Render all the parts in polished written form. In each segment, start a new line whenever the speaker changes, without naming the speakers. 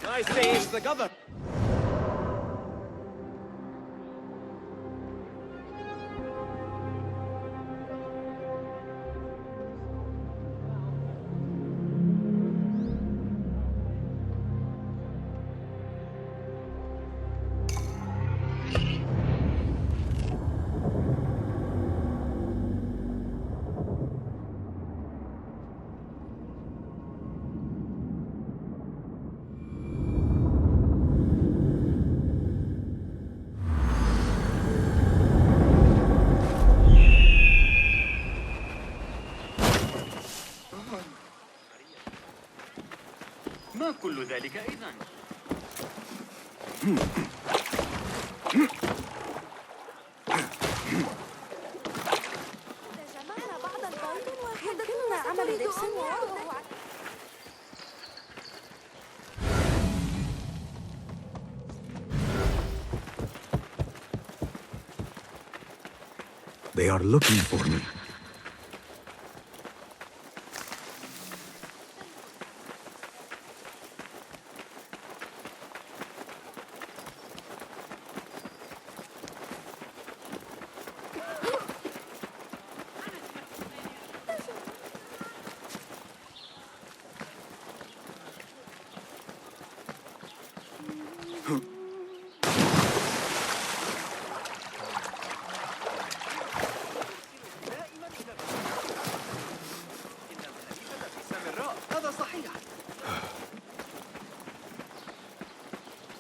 I say it's the governor.
ما كل ذلك إذن؟
جمعنا بعض الباطن وحدثنا عمل لبس واضح.
They are looking for me.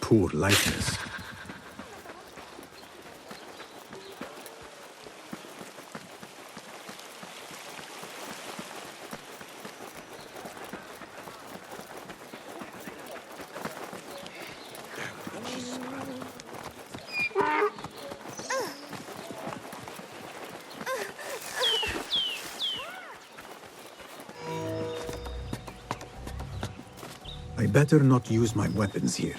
Poor likeness. I better not use my weapons here.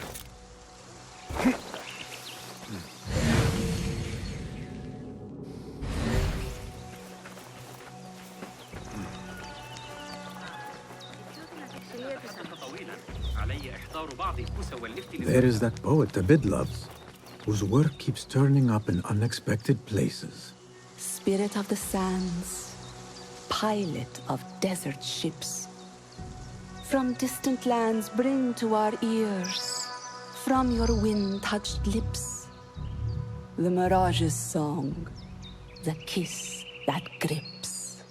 There is that poet Abid loves, whose work keeps turning up in unexpected places.
Spirit of the sands, pilot of desert ships, from distant lands bring to our ears, from your wind-touched lips, the Mirage's song, the kiss that grips.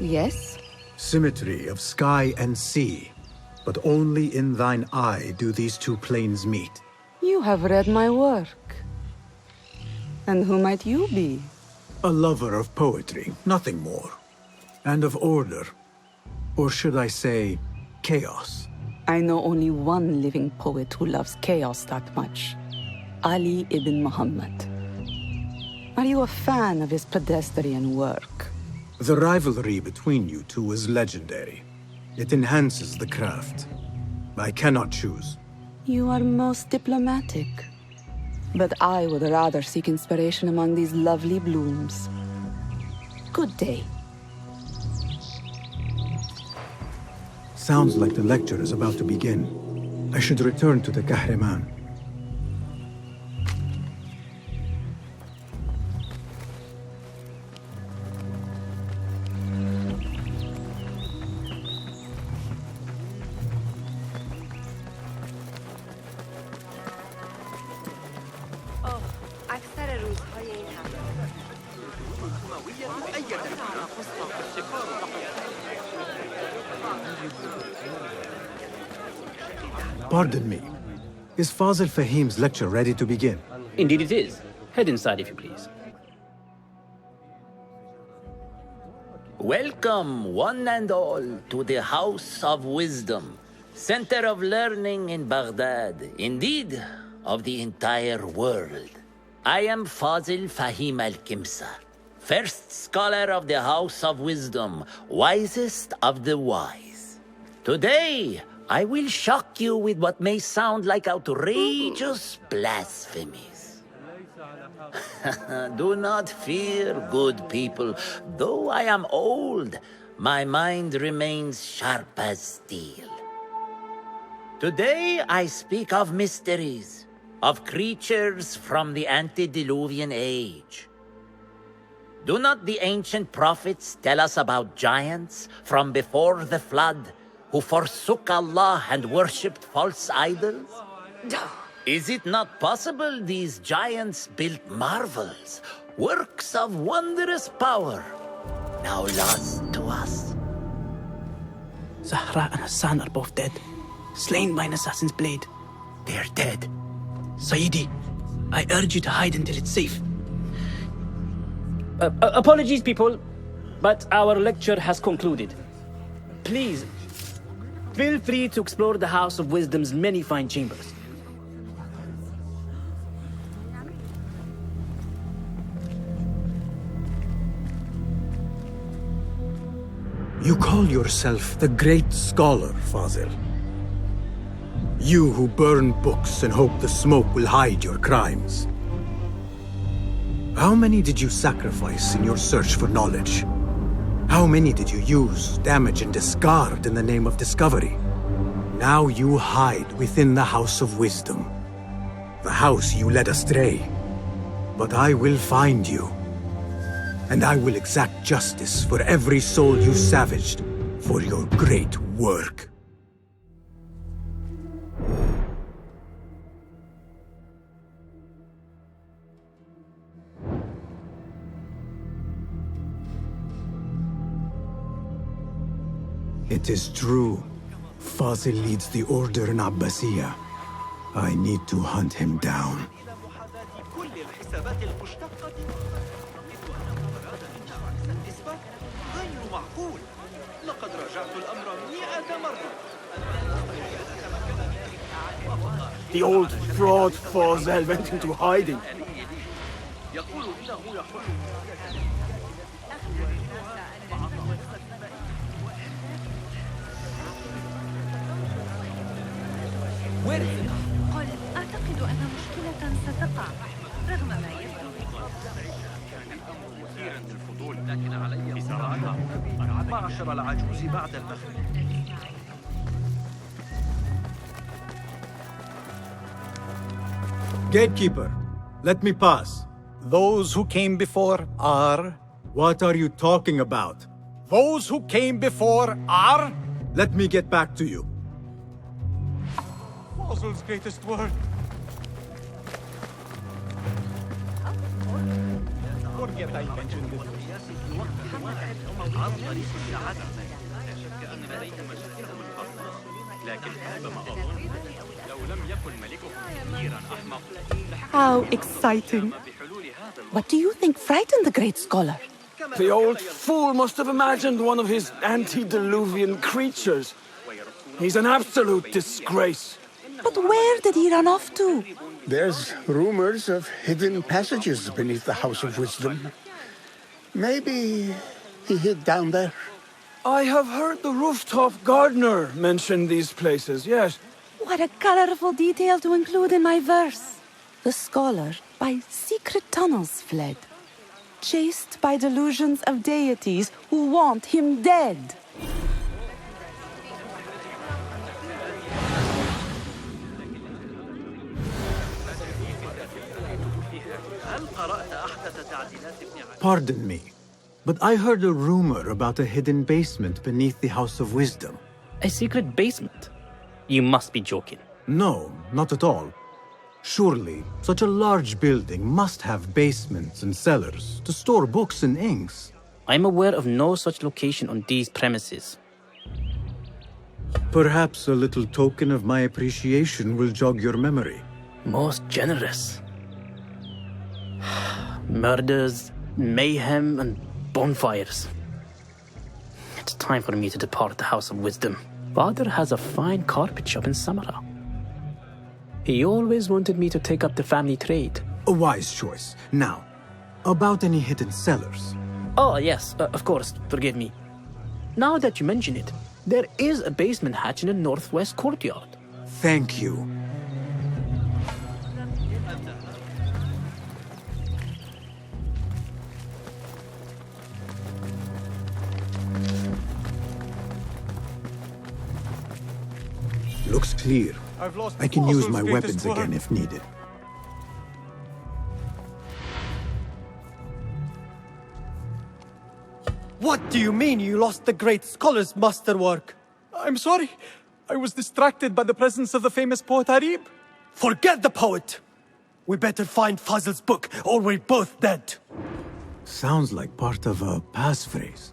Yes?
Symmetry of sky and sea, but only in thine eye do these two planes meet.
You have read my work. And who might you be?
A lover of poetry, nothing more. And of order. Or should I say, chaos.
I know only one living poet who loves chaos that much. Ali ibn Muhammad. Are you a fan of his pedestrian work?
The rivalry between you two is legendary. It enhances the craft. I cannot choose.
You are most diplomatic. But I would rather seek inspiration among these lovely blooms. Good day.
Sounds like the lecture is about to begin. I should return to the Kahraman. Pardon me. Is Fazil Fahim's lecture ready to begin?
Indeed it is. Head inside if you please.
Welcome, one and all, to the House of Wisdom, center of learning in Baghdad, indeed, of the entire world. I am Fazil Fahim al-Kimsa, first scholar of the House of Wisdom, wisest of the wise. Today, I will shock you with what may sound like outrageous blasphemies. Do not fear, good people. Though I am old, my mind remains sharp as steel. Today I speak of mysteries, of creatures from the antediluvian age. Do not the ancient prophets tell us about giants from before the flood who forsook Allah and worshipped false idols? Is it not possible these giants built marvels, works of wondrous power, now lost to us?
Zahra and Hassan are both dead, slain by an assassin's blade.
They're dead.
Sayyidi, I urge you to hide until it's safe.
Apologies, people, but our lecture has concluded. Please, feel free to explore the House of Wisdom's many fine chambers.
You call yourself the great scholar, Fazil. You who burn books and hope the smoke will hide your crimes. How many did you sacrifice in your search for knowledge? How many did you use, damage, and discard in the name of discovery? Now you hide within the House of Wisdom. The house you led astray. But I will find you. And I will exact justice for every soul you savaged for your great work. It is true. Fazil leads the Order in Abbasiyah. I need to hunt him down.
The old fraud Fazil went into hiding.
قل أعتقد أن مشكلة ستقع رغم ما يبدو.
مثيرا للفضول، لكن علي بصراحة معشر العجوز بعد المغرب.
Gatekeeper, let me pass.
Those who came before are...
What are you talking about?
Those who came before are...
Let me get back to you.
Fazil's greatest work. Forget I mentioned it.
How exciting. What do you think frightened the great scholar?
The old fool must have imagined one of his antediluvian creatures. He's an absolute disgrace.
But where did he run off to?
There's rumors of hidden passages beneath the House of Wisdom. Maybe he hid down there.
I have heard the rooftop gardener mention these places, yes.
What a colorful detail to include in my verse. The scholar by secret tunnels fled, chased by delusions of deities who want him dead.
هل قرأت أحدث تعديلات ابن عدي؟
Pardon me, but I heard a rumor about a hidden basement beneath the House of Wisdom.
A secret basement? You must be joking.
No, not at all. Surely, such a large building must have basements and cellars to store books and inks.
I'm aware of no such location on these premises.
Perhaps a little token of my appreciation will jog your memory.
Most generous. Murders, mayhem, and bonfires. It's time for me to depart the House of Wisdom. Father has a fine carpet shop in Samarra. He always wanted me to take up the family trade.
A wise choice. Now, about any hidden cellars.
Oh, yes, of course, forgive me. Now that you mention it, there is a basement hatch in the northwest courtyard.
Thank you. Looks clear. I can use my weapons again if needed.
What do you mean you lost the great scholar's masterwork?
I'm sorry. I was distracted by the presence of the famous poet Arib.
Forget the poet! We better find Fazl's book, or we're both dead.
Sounds like part of a passphrase.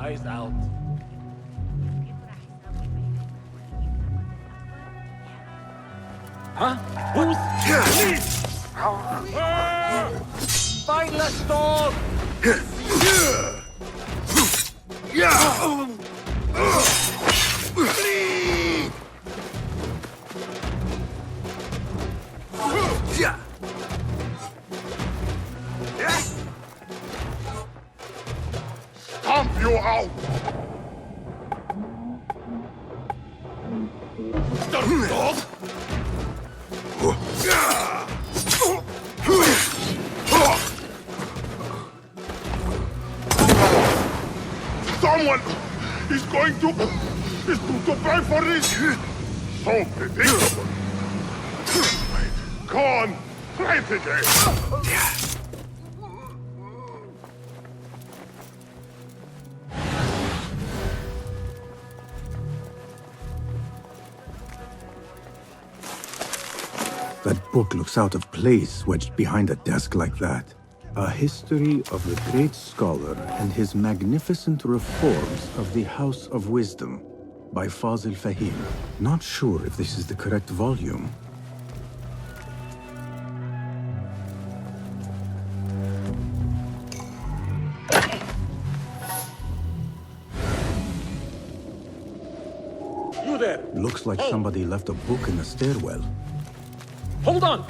Eyes out. Huh? Who's... Spineless dog!
Stomp you out! Dirty dog! Someone is going to pay for this! So predictable! Come on, try it again!
That book looks out of place wedged behind a desk like that. A history of the great scholar and his magnificent reforms of the House of Wisdom by Fazil Fahim. Not sure if this is the correct volume.
You there!
Looks like somebody left a book in the stairwell.
Hold on!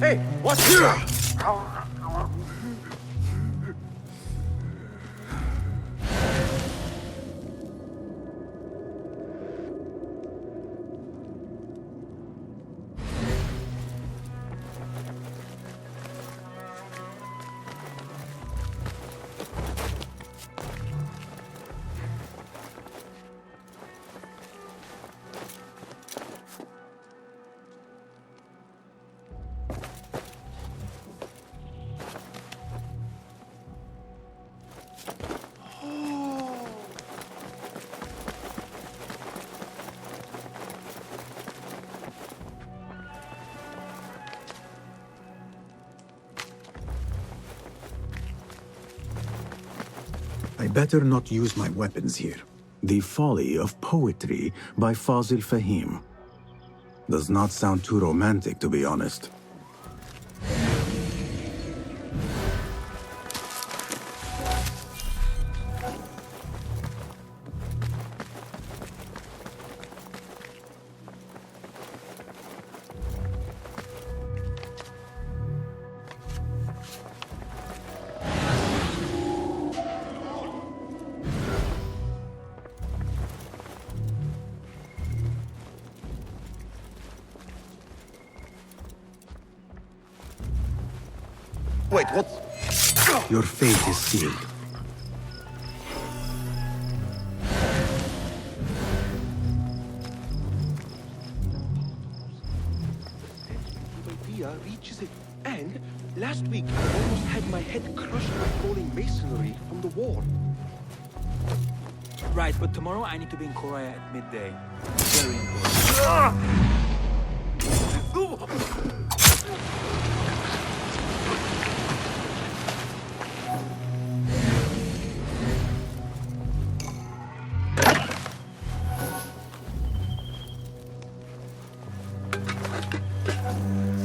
Hey, what's here?
better not use my weapons here. The Folly of Poetry by Fazil Fahim. Does not sound too romantic, to be honest.
Wait, what?
Your fate is sealed.
Idea reaches it. And last week I almost had my head crushed by falling masonry from the wall.
Right, but tomorrow I need to be in Korea at midday. Very important.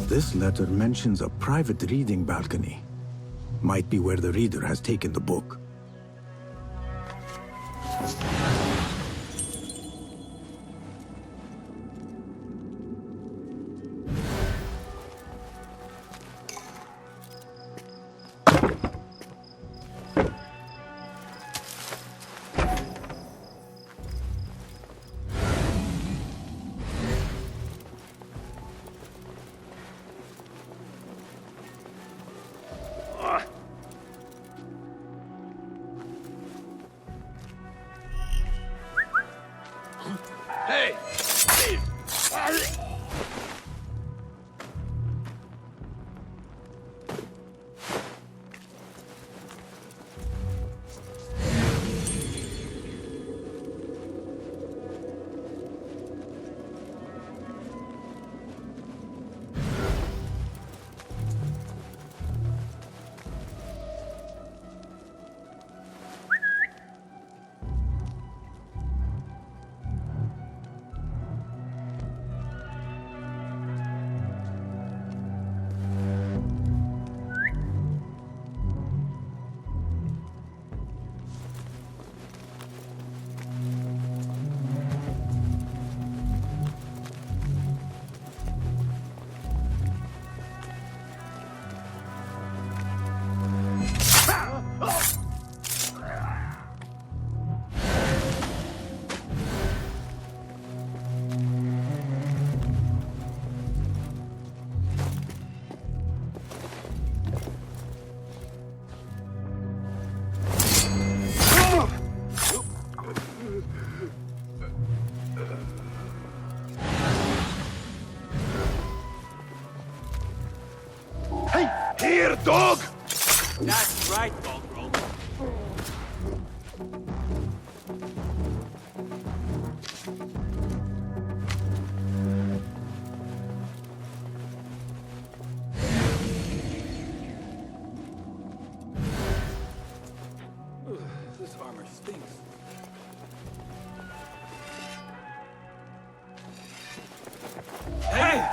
This letter mentions a private reading balcony. Might be where the reader has taken the book.
Hey! Here, dog!
That's right, dog bro.
This armor stinks.
Hey!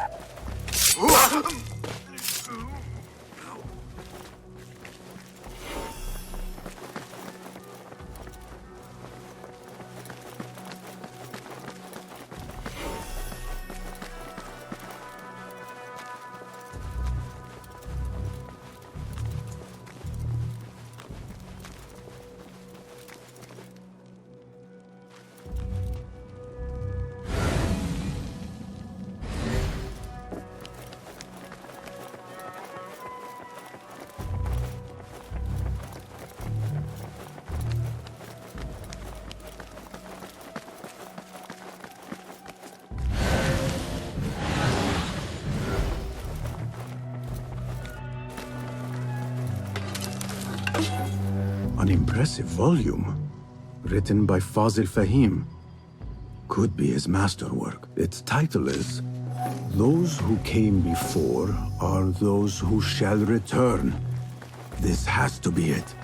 An impressive volume, written by Fazil Fahim. Could be his masterwork. Its title is, Those Who Came Before Are Those Who Shall Return. This has to be it.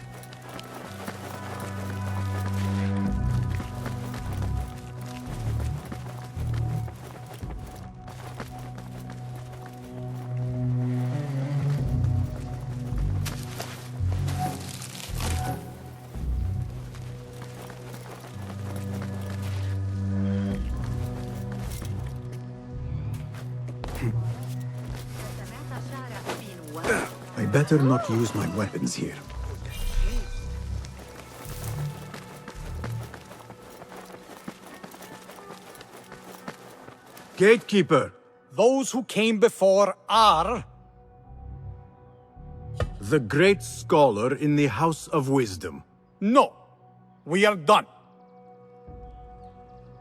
better not use my weapons here. Gatekeeper!
Those who came before are...
The great scholar in the House of Wisdom.
No. We are done.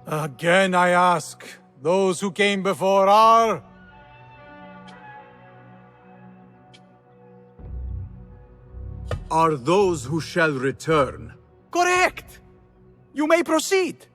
Again I ask, those who came before are...
Are those who shall return.
Correct! You may proceed.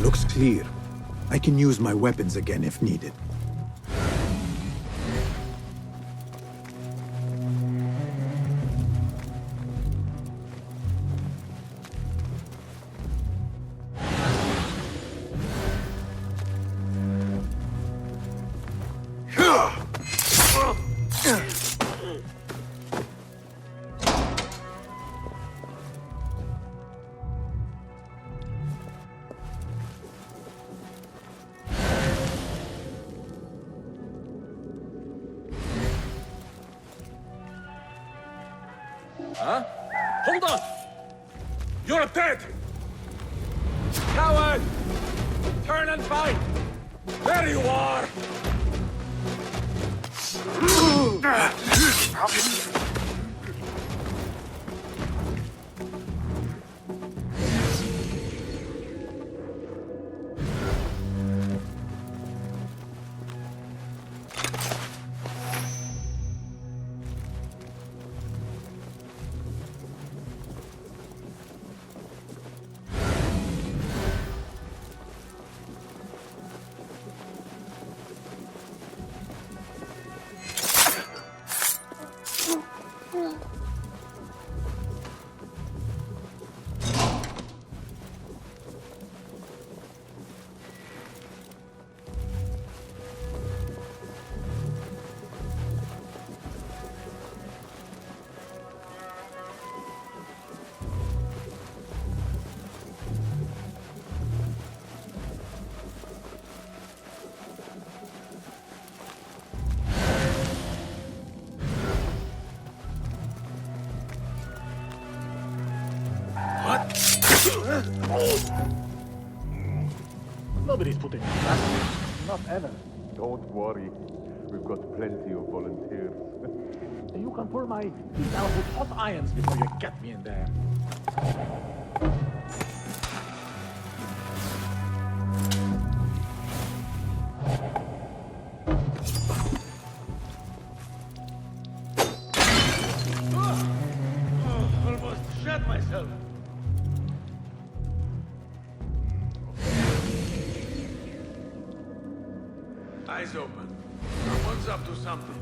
Looks clear. I can use my weapons again if needed.
Huh? Hold on! You're dead! Coward! Turn and fight! There you are!
Nobody's putting me back. Not ever.
Don't worry. We've got plenty of volunteers.
You can pull my feet out with hot irons before you get me in there.
Almost shot myself. Eyes open. Someone's up to something.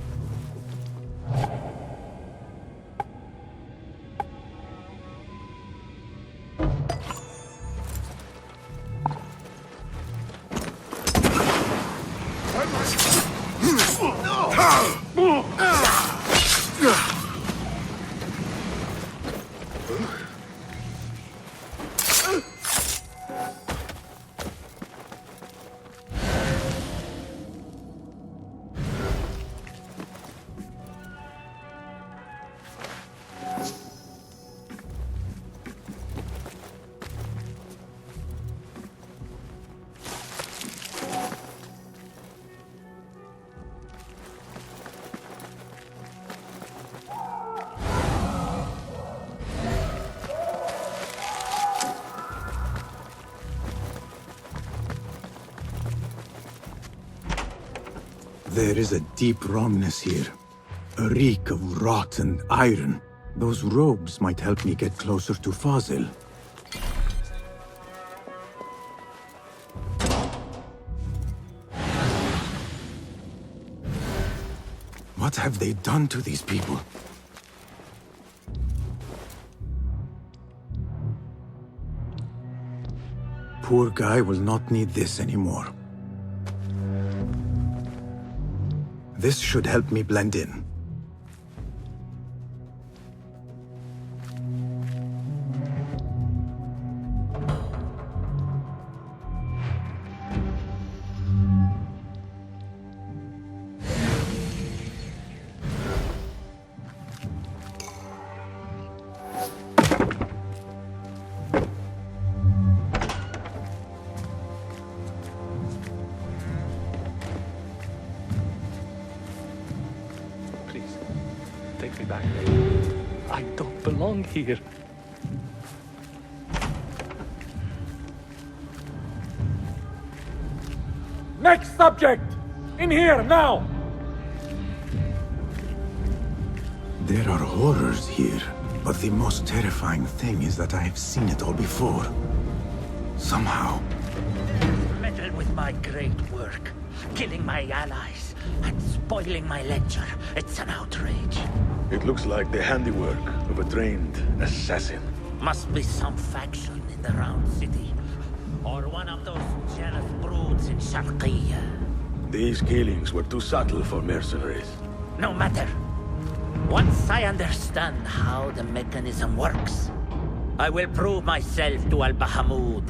There is a deep wrongness here. A reek of rot and iron. Those robes might help me get closer to Fazil. What have they done to these people? Poor guy will not need this anymore. This should help me blend in.
Take me back. I don't belong here. Next subject! In here, now!
There are horrors here, but the most terrifying thing is that I have seen it all before. Somehow.
Meddle with my great work, killing my allies, and spoiling my lecture. It's an outrage.
It looks like the handiwork of a trained assassin.
Must be some faction in the Round City. Or one of those jealous broods in Sharqiyya.
These killings were too subtle for mercenaries.
No matter. Once I understand how the mechanism works, I will prove myself to Al-Bahamud.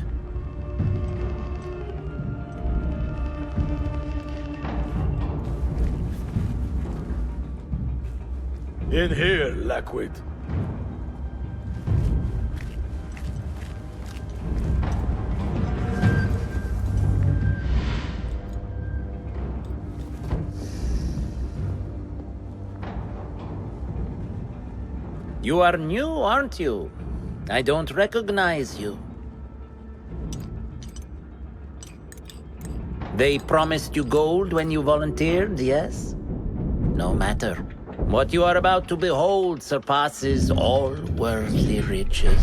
In here, Lackwit.
You are new, aren't you? I don't recognize you. They promised you gold when you volunteered, yes? No matter. What you are about to behold surpasses all worldly riches.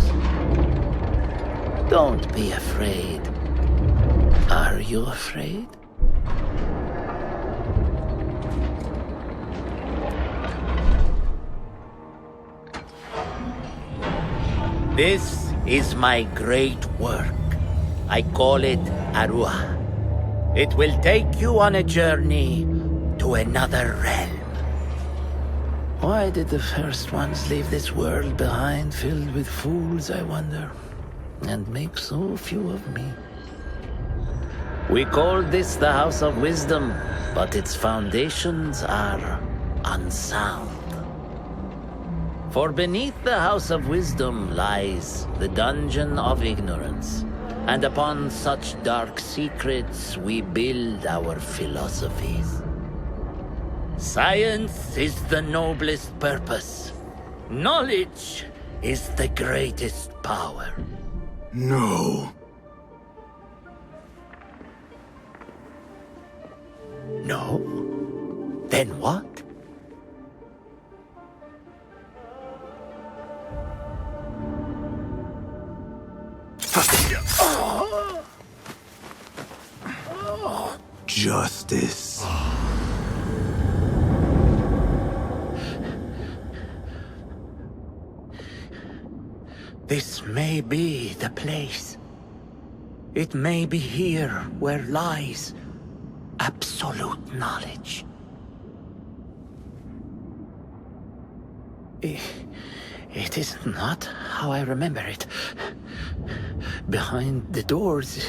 Don't be afraid. Are you afraid? This is my great work. I call it Arwah. It will take you on a journey to another realm. Why did the first ones leave this world behind, filled with fools, I wonder, and make so few of me? We called this the House of Wisdom, but its foundations are unsound. For beneath the House of Wisdom lies the Dungeon of Ignorance, and upon such dark secrets we build our philosophies. Science is the noblest purpose. Knowledge is the greatest power.
No.
No? Then what?
Justice.
This may be the place. It may be here where lies absolute knowledge. It is not how I remember it. Behind the doors,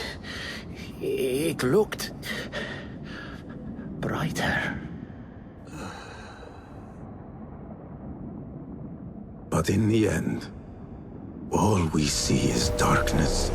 it looked brighter.
But in the end, all we see is darkness.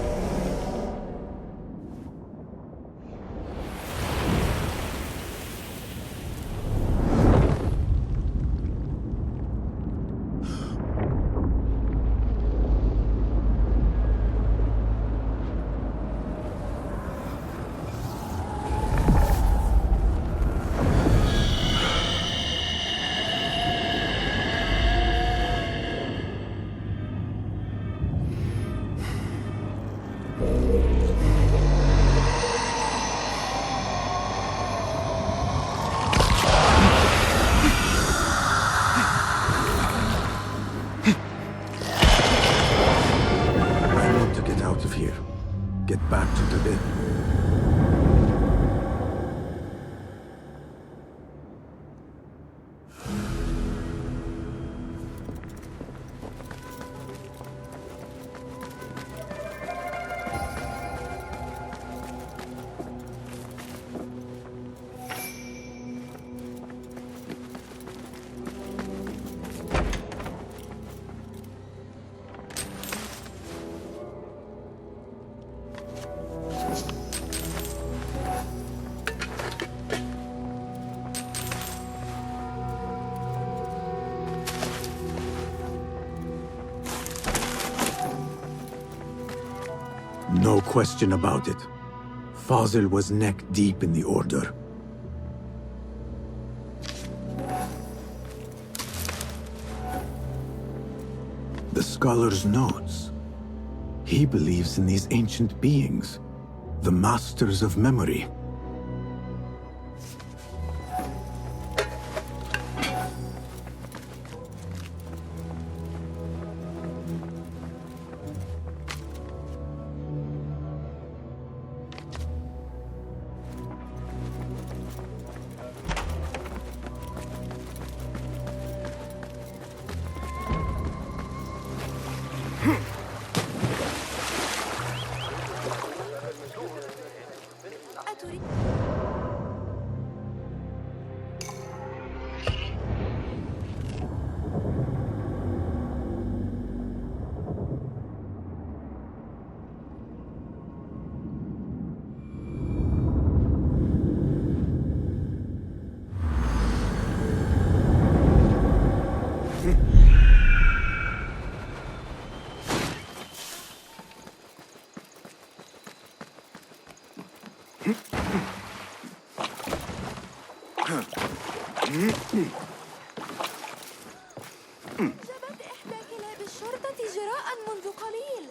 Get back to the bed. No question about it. Fazil was neck deep in the Order. The scholar's notes. He believes in these ancient beings, the masters of memory.
جبت إحدى كلاب الشرطة جراء منذ قليل.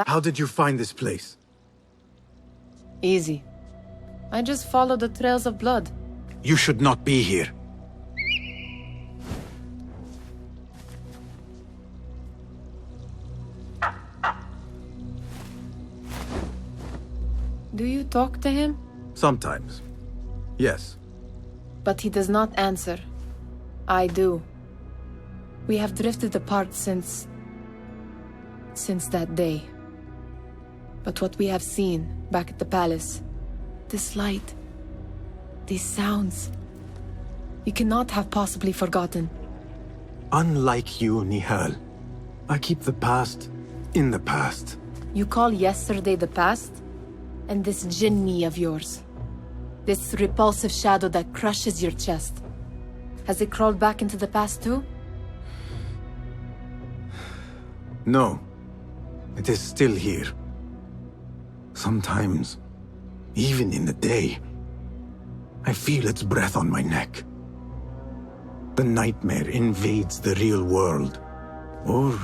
How did you find this place?
Easy. I just followed the trails of blood.
You should not be here.
Do you talk to him?
Sometimes. Yes.
But he does not answer. I do. We have drifted apart since that day. But what we have seen back at the palace, this light, these sounds, you cannot have possibly forgotten.
Unlike you, Nihal, I keep the past in the past.
You call yesterday the past? And this jinni of yours, this repulsive shadow that crushes your chest, has it crawled back into the past too?
No. It is still here. Sometimes, even in the day, I feel its breath on my neck. The nightmare invades the real world, or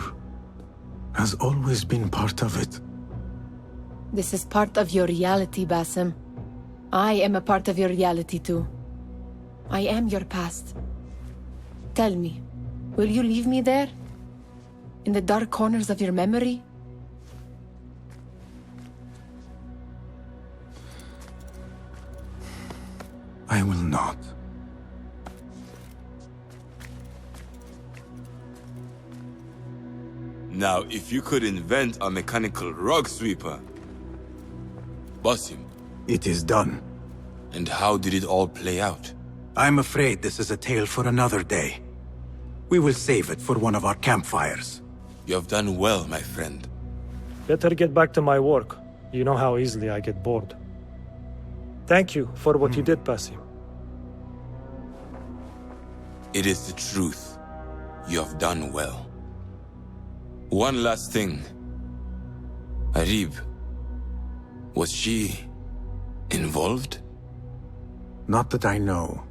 has always been part of it.
This is part of your reality, Basim. I am a part of your reality too. I am your past. Tell me, will you leave me there? In the dark corners of your memory?
I will not.
Now, if you could invent a mechanical rug sweeper... Basim.
It is done.
And how did it all play out?
I'm afraid this is a tale for another day. We will save it for one of our campfires.
You have done well, my friend.
Better get back to my work. You know how easily I get bored. Thank you for what you did, Basim.
It is the truth. You have done well. One last thing. Arib, Was she involved?
Not that I know.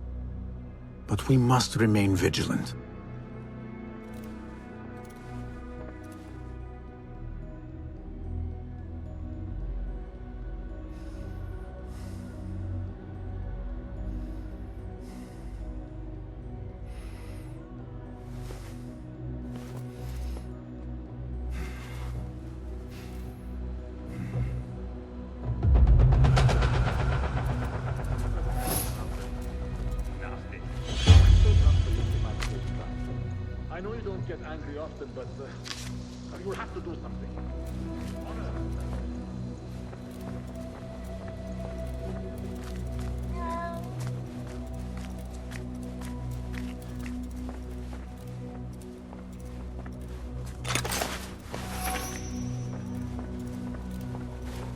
But we must remain vigilant.
I know you don't get angry often, but you have to do something.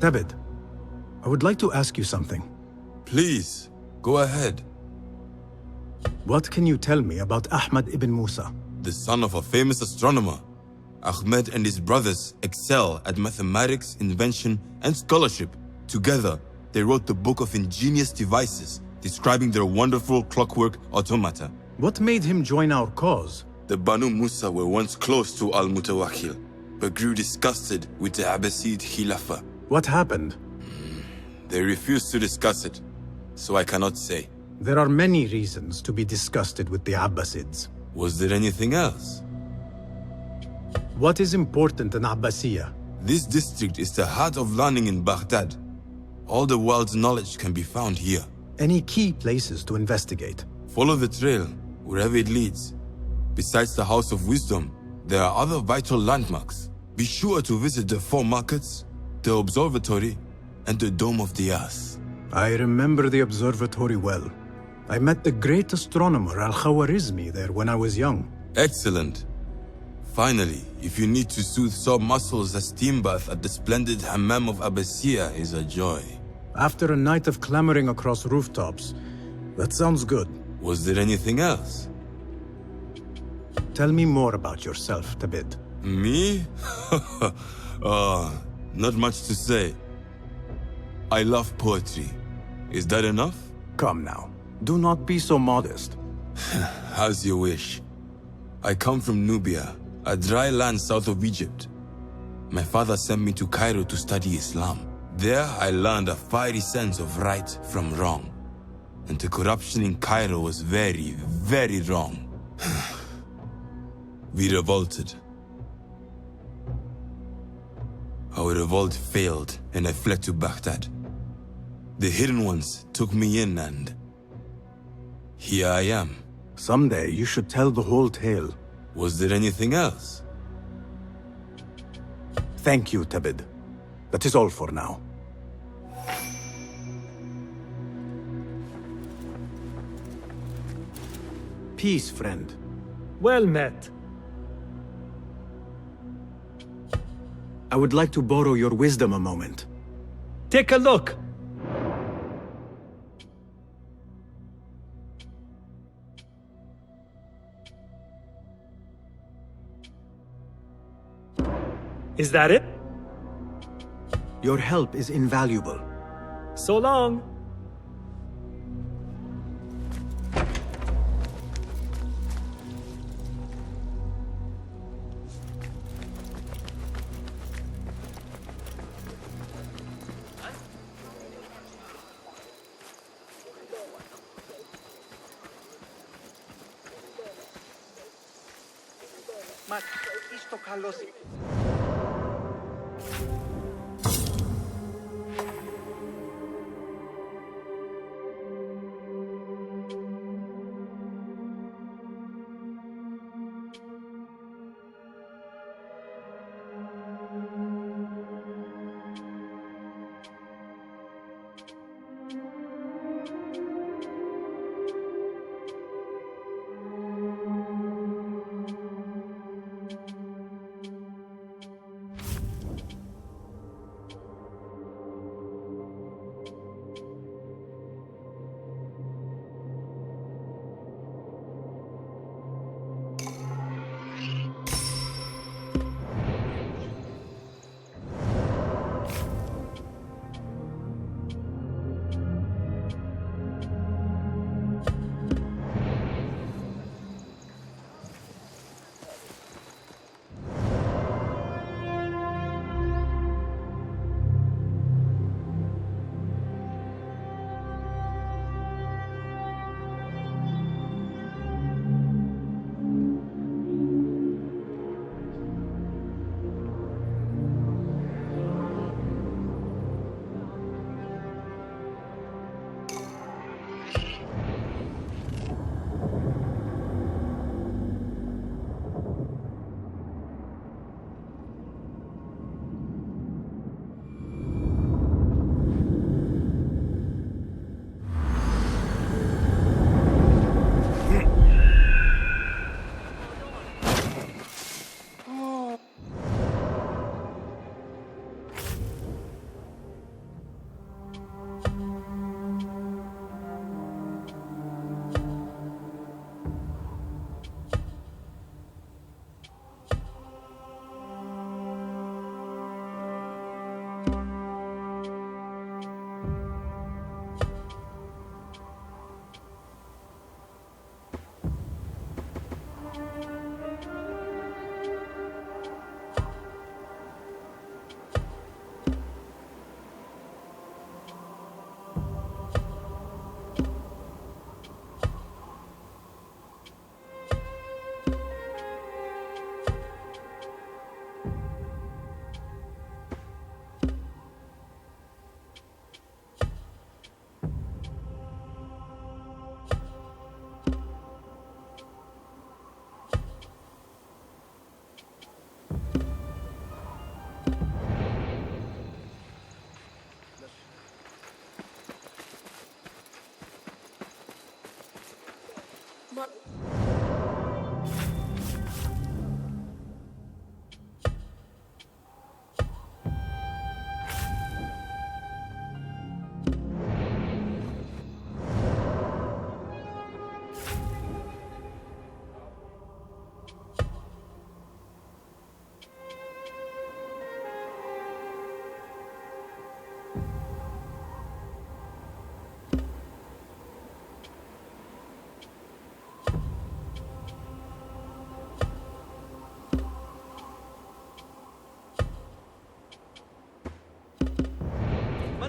Tebed, I would like to ask you something.
Please, go ahead.
What can you tell me about Ahmad ibn Musa?
The son of a famous astronomer. Ahmed and his brothers excel at mathematics, invention, and scholarship. Together, they wrote the book of ingenious devices, describing their wonderful clockwork automata.
What made him join our cause?
The Banu Musa were once close to Al-Mutawakkil, but grew disgusted with the Abbasid Khilafah.
What happened?
They refused to discuss it, so I cannot say.
There are many reasons to be disgusted with the Abbasids.
Was there anything else?
What is important in Abbasiyya?
This district is the heart of learning in Baghdad. All the world's knowledge can be found here.
Any key places to investigate?
Follow the trail, wherever it leads. Besides the House of Wisdom, there are other vital landmarks. Be sure to visit the 4 markets, the observatory, and the Dome of the Earth.
I remember the observatory well. I met the great astronomer Al-Khawarizmi there when I was young.
Excellent. Finally, if you need to soothe sore muscles, a steam bath at the splendid Hammam of Abbasiyya is a joy.
After a night of clambering across rooftops, that sounds good.
Was there anything else?
Tell me more about yourself, Tebed.
Me? Not much to say. I love poetry. Is that enough?
Come now. Do not be so modest.
As you wish. I come from Nubia, a dry land south of Egypt. My father sent me to Cairo to study Islam. There I learned a fiery sense of right from wrong. And the corruption in Cairo was very, very wrong. We revolted. Our revolt failed and I fled to Baghdad. The hidden ones took me in and here I am.
Someday you should tell the whole tale.
Was there anything else?
Thank you, Tebed. That is all for now. Peace, friend.
Well met.
I would like to borrow your wisdom a moment.
Take a look. Is that it?
Your help is invaluable.
So long.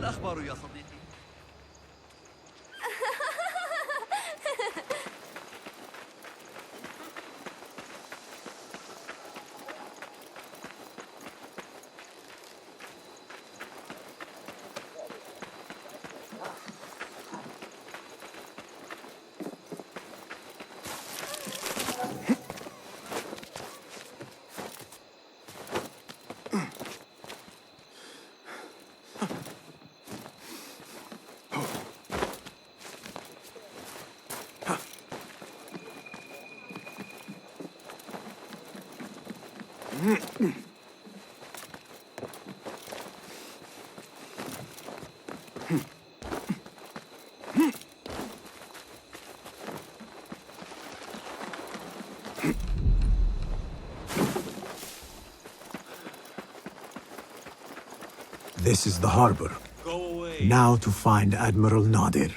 الأخبار يا صديقي؟
This is the harbor. Now to find Admiral Nadir.